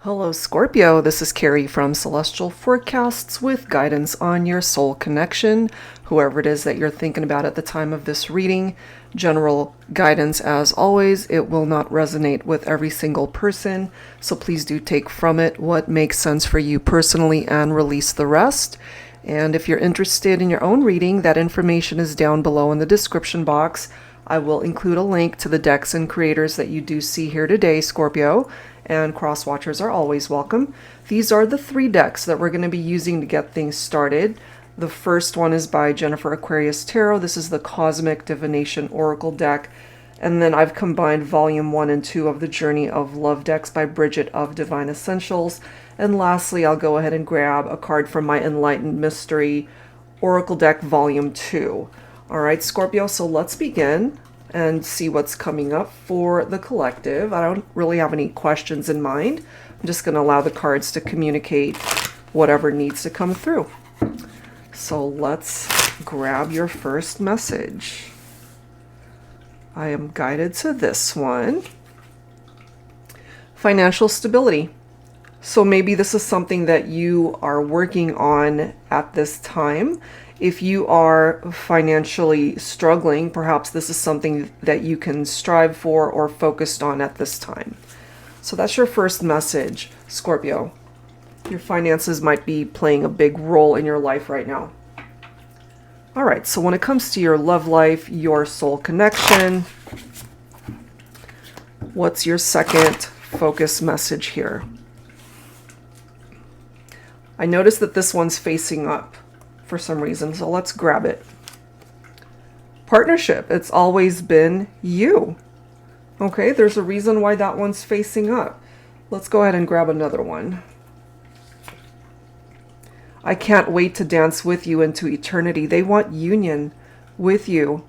Hello, Scorpio. This is Carrie from Celestial Forecasts with guidance on your soul connection. Whoever it is that you're thinking about at the time of this reading, general guidance as always. It will not resonate with every single person, so please do take from it what makes sense for you personally and release the rest. And if you're interested in your own reading, that information is down below in the description box. I will include a link to the decks and creators that you do see here today, Scorpio, and cross watchers are always welcome. These are the 3 decks that we're going to be using to get things started. The first one is by Jennifer Aquarius Tarot. This is the Cosmic Divination Oracle deck. And then I've combined volume 1 and 2 of the Journey of Love decks by Bridget of Divine Essentials. And lastly, I'll go ahead and grab a card from my Enlightened Mystery Oracle deck volume 2. All right, Scorpio, so let's begin and see what's coming up for the collective. I don't really have any questions in mind. I'm just going to allow the cards to communicate whatever needs to come through. So let's grab your first message. I am guided to this one. Financial stability. So maybe this is something that you are working on at this time. If you are financially struggling, perhaps this is something that you can strive for or focused on at this time. So that's your first message, Scorpio. Your finances might be playing a big role in your life right now. All right, so when it comes to your love life, your soul connection, what's your second focus message here? I noticed that this one's facing up for some reason, so let's grab it. Partnership. It's always been you. Okay, there's a reason why that one's facing up. Let's go ahead and grab another one. I can't wait to dance with you into eternity. They want union with you,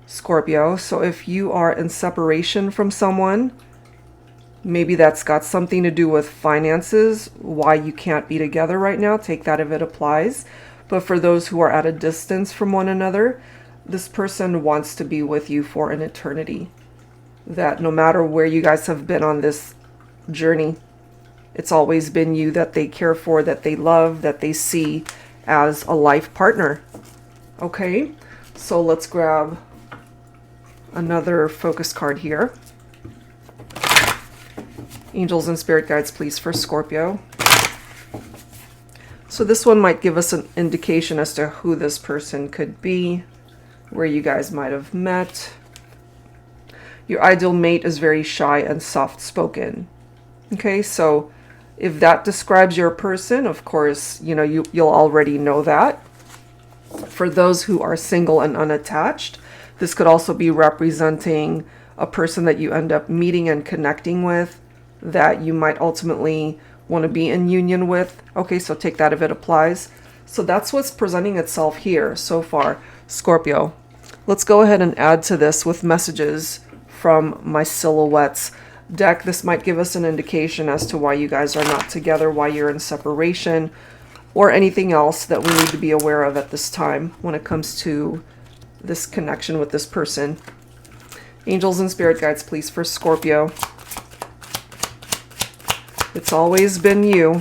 Scorpio. So if you are in separation from someone, maybe that's got something to do with finances, why you can't be together right now. Take that if it applies. But for those who are at a distance from one another, this person wants to be with you for an eternity. That no matter where you guys have been on this journey, it's always been you that they care for, that they love, that they see as a life partner. Okay, so let's grab another focus card here. Angels and spirit guides, please, for Scorpio. So this one might give us an indication as to who this person could be, where you guys might have met. Your ideal mate is very shy and soft-spoken. Okay, so if that describes your person, of course, you'll already know that. For those who are single and unattached, this could also be representing a person that you end up meeting and connecting with that you might ultimately want to be in union with. Okay, so take that if it applies. So that's what's presenting itself here so far, Scorpio. Let's go ahead and add to this with messages from my Silhouettes deck. This might give us an indication as to why you guys are not together, why you're in separation, or anything else that we need to be aware of at this time when it comes to this connection with this person. Angels and spirit guides, please, for Scorpio. It's always been you.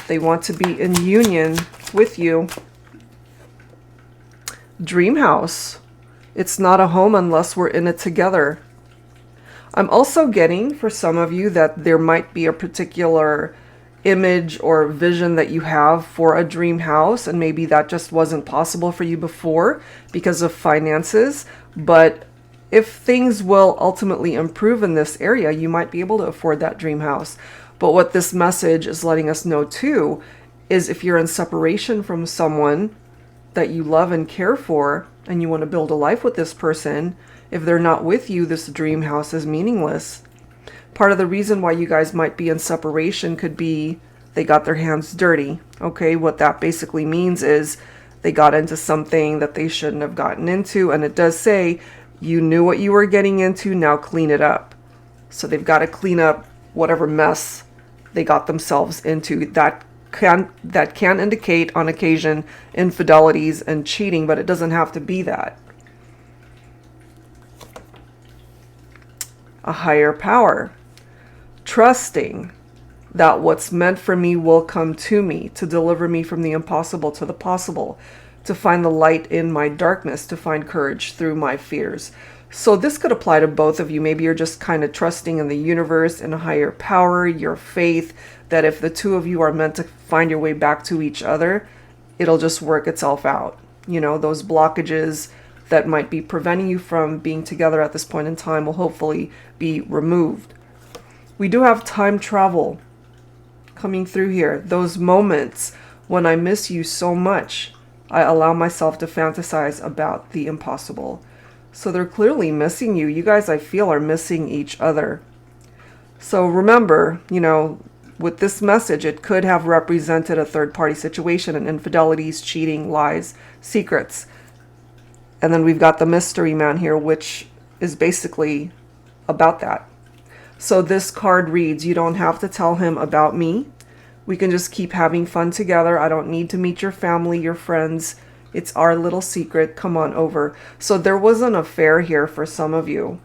They want to be in union with you. Dream house. It's not a home unless we're in it together. I'm also getting, for some of you, that there might be a particular image or vision that you have for a dream house, and maybe that just wasn't possible for you before because of finances. But if things will ultimately improve in this area, you might be able to afford that dream house. But what this message is letting us know too is if you're in separation from someone that you love and care for, and you want to build a life with this person, if they're not with you, this dream house is meaningless. Part of the reason why you guys might be in separation could be they got their hands dirty. Okay, what that basically means is they got into something that they shouldn't have gotten into, and it does say you knew what you were getting into, now clean it up. So they've got to clean up whatever mess they got themselves into. That can indicate on occasion infidelities and cheating, but it doesn't have to be that. A higher power. Trusting. that what's meant for me will come to me, to deliver me from the impossible to the possible, to find the light in my darkness, to find courage through my fears. So this could apply to both of you. Maybe you're just kind of trusting in the universe and a higher power, your faith, that if the two of you are meant to find your way back to each other, it'll just work itself out. You know, those blockages that might be preventing you from being together at this point in time will hopefully be removed. We do have time travel coming through here. Those moments when I miss you so much, I allow myself to fantasize about the impossible. So they're clearly missing you. You guys, I feel, are missing each other. So remember, you know, with this message, it could have represented a third-party situation and infidelities, cheating, lies, secrets. And then we've got the mystery man here, which is basically about that. So this card reads, you don't have to tell him about me. We can just keep having fun together. I don't need to meet your family, your friends. It's our little secret. Come on over. So there was an affair here for some of you.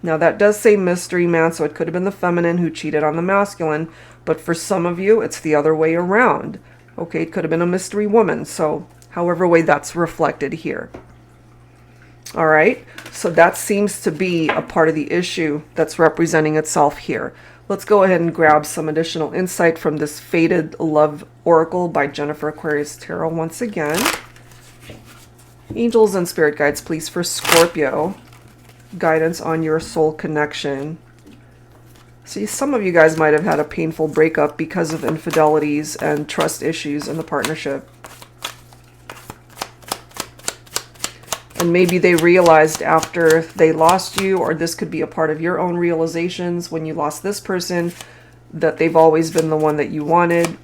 Now that does say mystery man, so it could have been the feminine who cheated on the masculine. But for some of you, it's the other way around. Okay, it could have been a mystery woman. So however way that's reflected here. All right, so that seems to be a part of the issue that's representing itself here. Let's go ahead and grab some additional insight from this Fated Love Oracle by Jennifer Aquarius Tarot once again. Angels and spirit guides, please, for Scorpio. Guidance on your soul connection. See, some of you guys might have had a painful breakup because of infidelities and trust issues in the partnership. And maybe they realized after they lost you, or this could be a part of your own realizations when you lost this person, that they've always been the one that you wanted,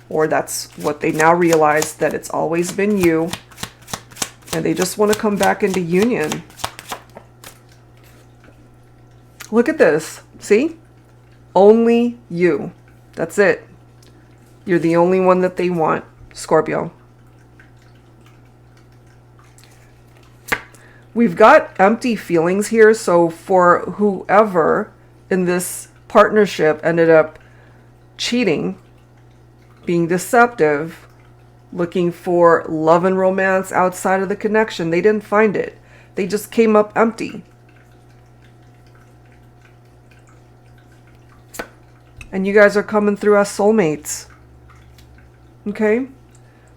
or that's what they now realize, that it's always been you, and they just want to come back into union. Look at this. See? Only you. That's it. You're the only one that they want, Scorpio. We've got empty feelings here, so for whoever in this partnership ended up cheating, being deceptive, looking for love and romance outside of the connection, they didn't find it. They just came up empty. And you guys are coming through as soulmates. Okay?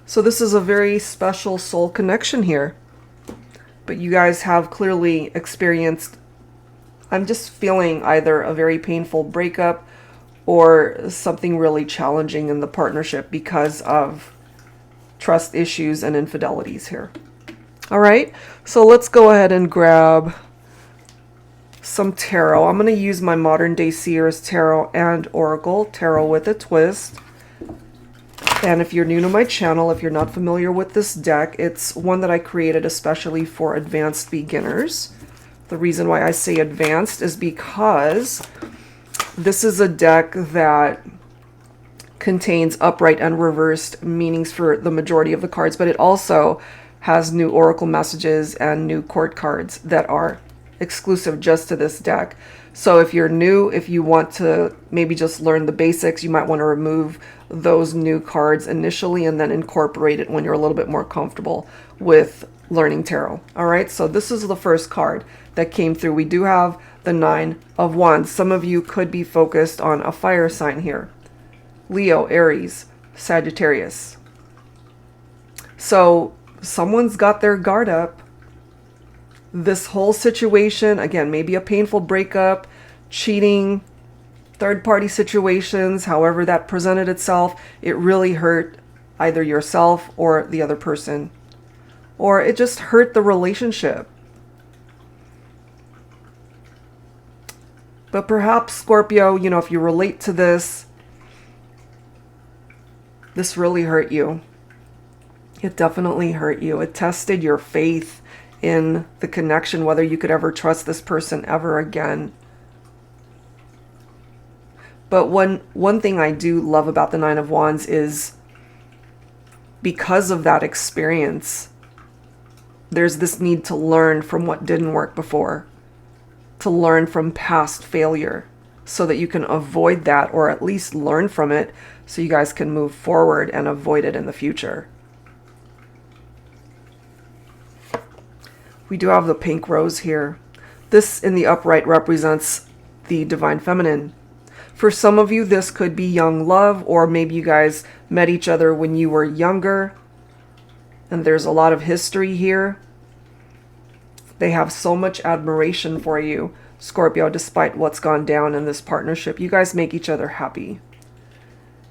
So this is a very special soul connection here. But you guys have clearly experienced, I'm just feeling either a very painful breakup or something really challenging in the partnership because of trust issues and infidelities here. All right, so let's go ahead and grab some tarot. I'm going to use my Modern Day Seers Tarot and Oracle, Tarot with a Twist. And if you're new to my channel, if you're not familiar with this deck, it's one that I created especially for advanced beginners. The reason why I say advanced is because this is a deck that contains upright and reversed meanings for the majority of the cards, but it also has new oracle messages and new court cards that are exclusive just to this deck. So if you're new, if you want to maybe just learn the basics, you might want to remove those new cards initially and then incorporate it when you're a little bit more comfortable with learning tarot. All right, so this is the first card that came through. We do have the Nine of Wands. Some of you could be focused on a fire sign here. Leo, Aries, Sagittarius. So someone's got their guard up. This whole situation, again, maybe a painful breakup, cheating, third-party situations, however that presented itself, it really hurt either yourself or the other person. Or it just hurt the relationship. But perhaps, Scorpio, you know, if you relate to this, this really hurt you. It definitely hurt you. It tested your faith in the connection, whether you could ever trust this person ever again. But one thing I do love about the Nine of Wands is because of that experience, there's this need to learn from what didn't work before, to learn from past failure. so that you can avoid that, or at least learn from it so you guys can move forward and avoid it in the future. We do have the pink rose here. This in the upright represents the divine feminine. For some of you, this could be young love, or maybe you guys met each other when you were younger, and there's a lot of history here. They have so much admiration for you, Scorpio, despite what's gone down in this partnership. You guys make each other happy.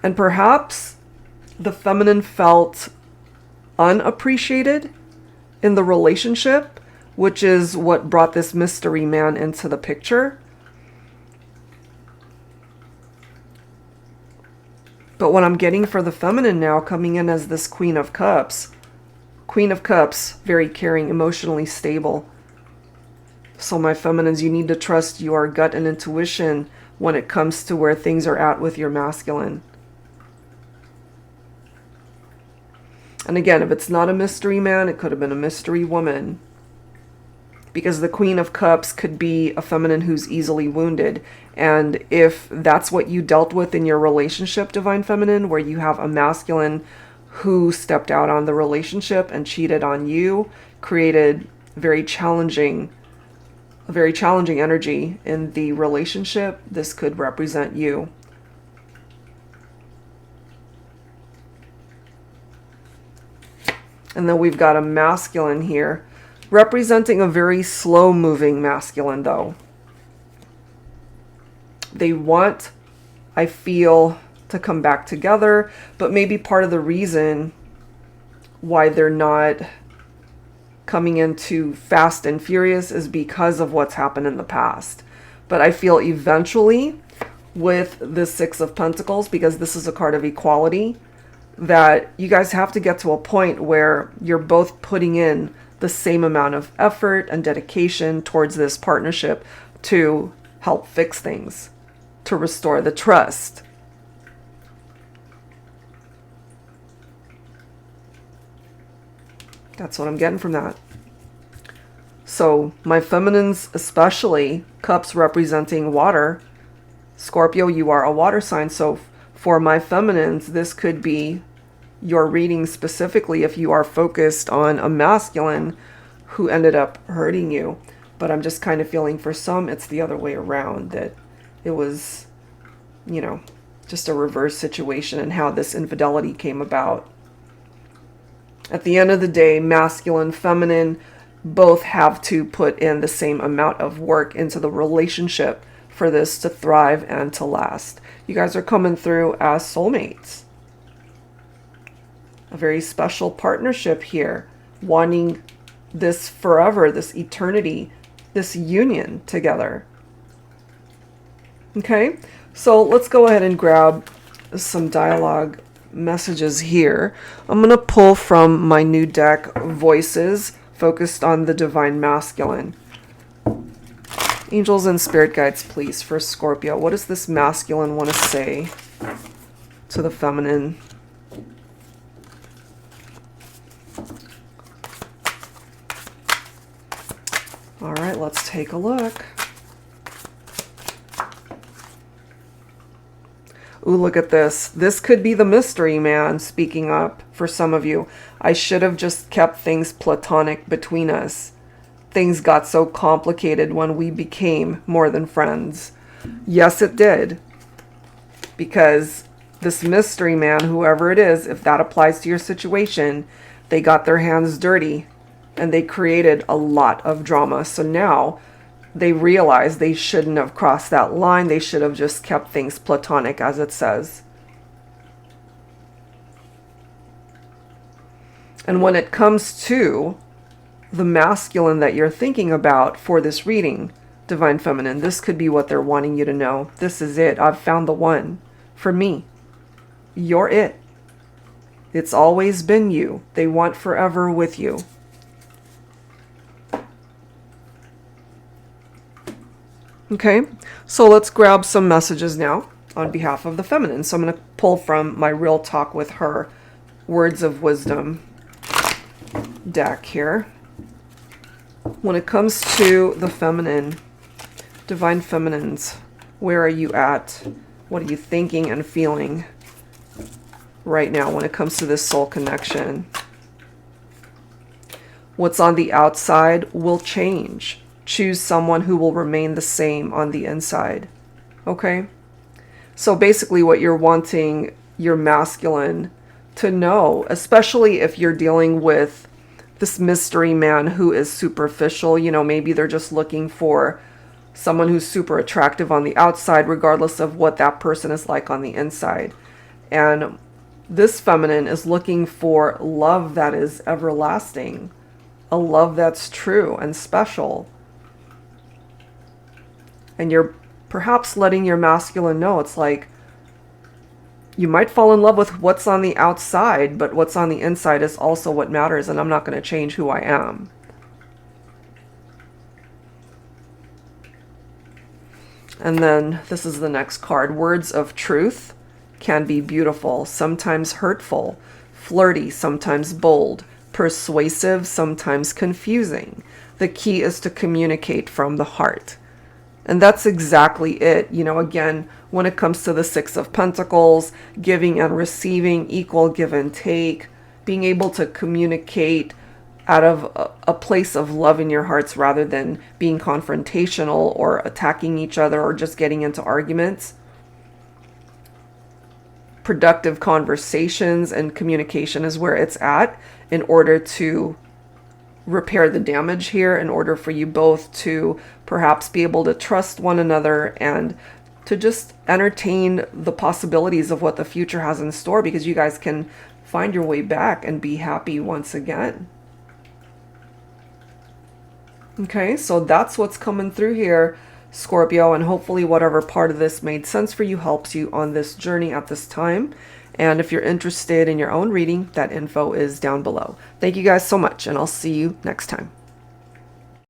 And perhaps the feminine felt unappreciated in the relationship, which is what brought this mystery man into the picture. But what I'm getting for the feminine now, coming in as this Queen of Cups, very caring, emotionally stable. So my feminines, you need to trust your gut and intuition when it comes to where things are at with your masculine. And again, if it's not a mystery man, it could have been a mystery woman. Because the Queen of Cups could be a feminine who's easily wounded. And if that's what you dealt with in your relationship, Divine Feminine, where you have a masculine who stepped out on the relationship and cheated on you, created a very challenging energy in the relationship, this could represent you. And then we've got a masculine here, representing a very slow-moving masculine, though. They want, I feel, to come back together, but maybe part of the reason why they're not coming into fast and furious is because of what's happened in the past. But I feel eventually, with the Six of Pentacles, because this is a card of equality, that you guys have to get to a point where you're both putting in the same amount of effort and dedication towards this partnership to help fix things, to restore the trust. That's what I'm getting from that. So my feminines, especially cups representing water, Scorpio, you are a water sign. So for my feminines, this could be your reading specifically if you are focused on a masculine who ended up hurting you. But I'm just kind of feeling for some, it's the other way around, that it was, you know, just a reverse situation and how this infidelity came about. At the end of the day, masculine, feminine, both have to put in the same amount of work into the relationship for this to thrive and to last. You guys are coming through as soulmates. A very special partnership here, wanting this forever, this eternity, this union together. Okay, so let's go ahead and grab some dialogue messages here. I'm going to pull from my new deck, Voices, focused on the Divine Masculine. Angels and spirit guides, please, for Scorpio. What does this masculine want to say to the feminine? All right, let's take a look. Ooh, look at this. This could be the mystery man speaking up for some of you. I should have just kept things platonic between us. Things got so complicated when we became more than friends. Yes, it did. Because this mystery man, whoever it is, if that applies to your situation, they got their hands dirty and they created a lot of drama. So now they realize they shouldn't have crossed that line. They should have just kept things platonic, as it says. And when it comes to the masculine that you're thinking about for this reading, Divine Feminine, this could be what they're wanting you to know. This is it. I've found the one for me. You're it. It's always been you. They want forever with you. Okay, so let's grab some messages now on behalf of the feminine. So I'm going to pull from my Real Talk with Her Words of Wisdom deck here. When it comes to the feminine, Divine Feminines, Where are you at? What are you thinking and feeling right now when it comes to this soul connection? What's on the outside will change. Choose someone who will remain the same on the inside. Okay? So basically what you're wanting your masculine to know, especially if you're dealing with this mystery man who is superficial, you know, maybe they're just looking for someone who's super attractive on the outside, regardless of what that person is like on the inside. And this feminine is looking for love that is everlasting, a love that's true and special. And you're perhaps letting your masculine know, it's like, you might fall in love with what's on the outside, but what's on the inside is also what matters, and I'm not going to change who I am. And then this is the next card. Words of truth can be beautiful, sometimes hurtful, flirty, sometimes bold, persuasive, sometimes confusing. The key is to communicate from the heart. And that's exactly it. You know, again, when it comes to the Six of Pentacles, giving and receiving, equal give and take, being able to communicate out of a place of love in your hearts rather than being confrontational or attacking each other or just getting into arguments. Productive conversations and communication is where it's at in order to repair the damage here, in order for you both to perhaps be able to trust one another and to just entertain the possibilities of what the future has in store, because you guys can find your way back and be happy once again. Okay, so that's what's coming through here, Scorpio, and hopefully whatever part of this made sense for you helps you on this journey at this time. And if you're interested in your own reading, that info is down below. Thank you guys so much, and I'll see you next time.